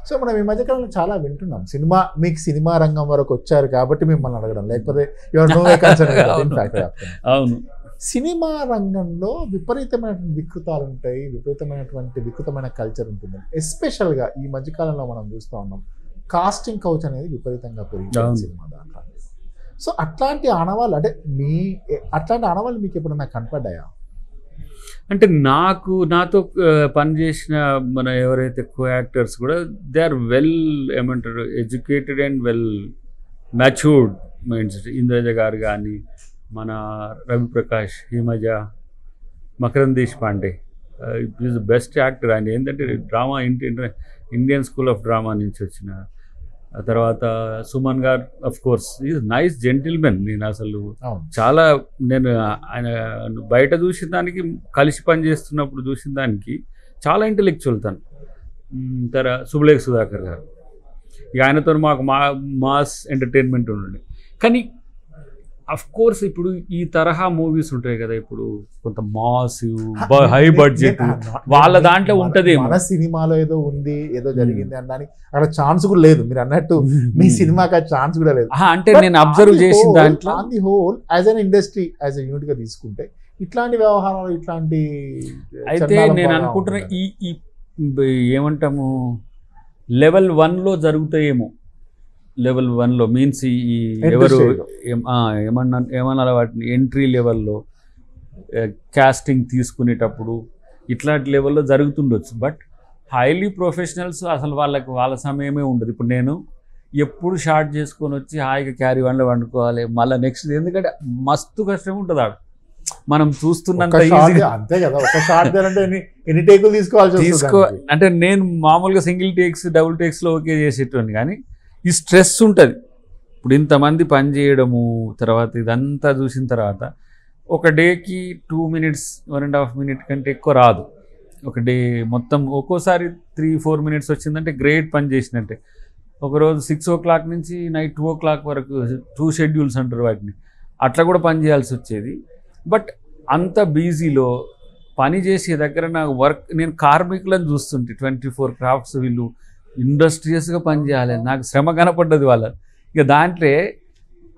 So మనం ఈ మధ్యకాలంలో చాలా వింటున్నాం మీకు సినిమా రంగం వరకు వచ్చారు కాబట్టి మిమ్మల్ని అడగడం, లేకపోతే అవును, సినిమా రంగంలో విపరీతమైనటువంటి వికృతాలు ఉంటాయి, వికృతమైన కల్చర్ ఉంటుంది. ఎస్పెషల్గా ఈ మధ్యకాలంలో మనం చూస్తూ ఉన్నాం కాస్టింగ్ కౌచ్ అనేది విపరీతంగా పెరిగింది సినిమా దాకా. సో అట్లాంటి ఆనవాళ్ళు అంటే అట్లాంటి ఆనవాళ్ళు మీకు ఎప్పుడన్నా కనపడ్డాయా? అంటే నాతో పనిచేసిన మన ఎవరైతే కో యాక్టర్స్ కూడా దే ఆర్ వెల్ ఏమంటారు educated and well matured minds. Indraja garu కానీ, మన Raviprakash, Himaja, Makarand Deshpande is the best actor. ఆయన ఏంటంటే drama Indian school of drama నుంచి వచ్చిన. తర్వాత Suman garu of course is nice gentlemen. నేను అసలు చాలా ఆయన బయట చూసిన దానికి, కలిసి పనిచేస్తున్నప్పుడు చూసిన దానికి చాలా ఇంటెలెక్చువల్ తను. సుబలేఖ సుధాకర్ గారు, ఇక ఆయనతో మాకు మాస్ ఎంటర్టైన్మెంట్ ఉండండి. కానీ అఫ్ కోర్స్ ఇప్పుడు ఈ తరహా మూవీస్ ఉంటాయి కదా, ఇప్పుడు కొంత మాస్ హై బడ్జెట్ వాళ్ళ దాంట్లో ఉంటది. మన సినిమాలో ఏదో ఉంది, ఏదో జరిగింది అనడానికి అక్కడ ఛాన్స్ కూడా లేదు. మీరు అన్నట్టు మీ సినిమాకి ఛాన్స్ కూడా లేదు. అంటే నేను అబ్జర్వ్ చేసిన దాంట్లో on the whole as an industry, as a unit గా తీసుకుంటే ఇట్లాంటి వ్యవహారాలు, ఇట్లాంటి అయితే నేను అనుకుంటున్నా ఈ ఏమంటాము లెవెల్ 1లో జరుగుతాయేమో. లెవెల్ 1లో మీన్స్ ఈ ఎవరు ఏమన్నా వాటిని ఎంట్రీ లెవెల్లో కాస్టింగ్ తీసుకునేటప్పుడు ఇట్లాంటి లెవెల్లో జరుగుతుండొచ్చు. బట్ హైలీ ప్రొఫెషనల్స్ అసలు వాళ్ళ సమయమే ఉండదు. ఇప్పుడు నేను ఎప్పుడు షార్ట్ చేసుకొని వచ్చి హాయిగా క్యారీ వన్లో వండుకోవాలి, మళ్ళీ నెక్స్ట్, ఎందుకంటే మస్తు కష్టం ఉంటుంది ఆడ. మనం చూస్తున్నంత అంతే కదా, ఒక షార్ట్ ఎన్ని టేకులు తీసుకోవాలి. అంటే నేను మామూలుగా సింగిల్ టేక్స్, డబుల్ టేక్స్లో ఓకే చేసేటోని, కానీ ఈ స్ట్రెస్ ఉంటుంది. ఇప్పుడు ఇంతమంది పని చేయడము, తర్వాత ఇదంతా చూసిన తర్వాత ఒక డేకి 2 minutes 1.5 minutes కంటే ఎక్కువ రాదు. ఒక డే మొత్తం ఒక్కోసారి 3-4 minutes వచ్చిందంటే గ్రేట్ పని చేసినట్టే. ఒకరోజు 6 o'clock నుంచి నైట్ 2 o'clock వరకు 2 schedules అంటారు వాటిని, అట్లా కూడా పని చేయాల్సి వచ్చేది. బట్ అంత బిజీలో పని చేసే దగ్గర నాకు నేను కార్మికులను చూస్తుంటే 24 crafts వీళ్ళు ఇండస్ట్రియస్గా పనిచేయాలి, నాకు శ్రమ కనపడ్డది వాళ్ళ. ఇక దాంట్లో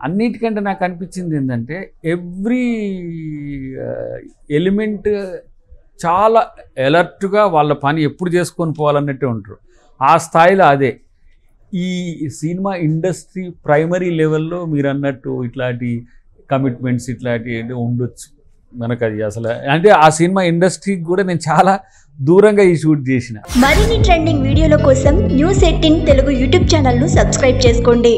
అన్నిటికంటే నాకు అనిపించింది ఏంటంటే ఎవ్రీ ఎలిమెంట్ చాలా అలర్ట్గా వాళ్ళ పని ఎప్పుడు చేసుకొని పోవాలన్నట్టే ఉంటారు. ఆ స్థాయిలో అదే ఈ సినిమా ఇండస్ట్రీ ప్రైమరీ లెవెల్లో మీరు అన్నట్టు ఇట్లాంటి కమిట్మెంట్స్ ఇట్లాంటివి ఉండొచ్చు మనకు. అది అసలు అంటే ఆ సినిమా ఇండస్ట్రీకి కూడా నేను చాలా దూరంగా ఈ షూట్ చేసిన. మరిన్ని ట్రెండింగ్ వీడియోల కోసం News 18 తెలుగు యూట్యూబ్ ఛానల్ను సబ్స్క్రైబ్ చేసుకోండి.